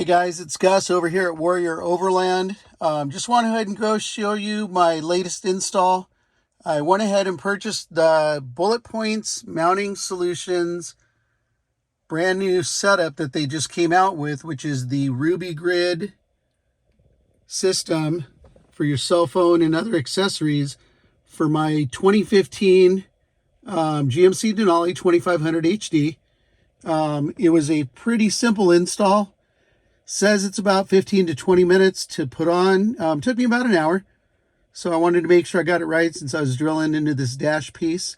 Hey guys, it's Gus over here at Warrior Overland. Just want to go ahead and go show you my latest install. I went ahead and purchased the Bulletpoint's mounting solutions brand new setup that they just came out with, which is the Rubigrid system for your cell phone and other accessories for my 2015 GMC Denali 2500 HD. It was a pretty simple install. Says it's about 15 to 20 minutes to put on. Took me about an hour. So I wanted to make sure I got it right since I was drilling into this dash piece.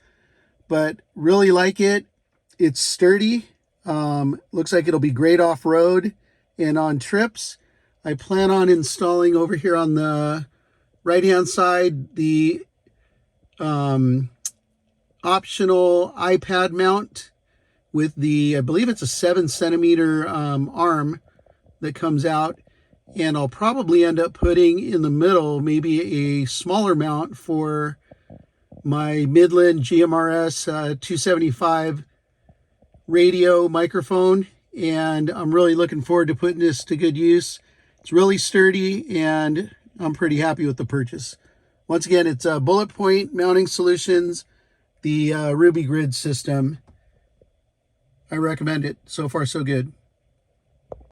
But really like it. It's sturdy. Looks like it'll be great off-road and on trips. I plan on installing over here on the right-hand side the optional iPad mount with the, I believe it's a 7-centimeter arm that comes out, and I'll probably end up putting in the middle maybe a smaller mount for my Midland GMRS 275 radio microphone, and I'm really looking forward to putting this to good use. It's really sturdy and I'm pretty happy with the purchase. Once again, it's Bulletpoint Mounting Solutions, the Rubigrid system. I recommend it. So far so good.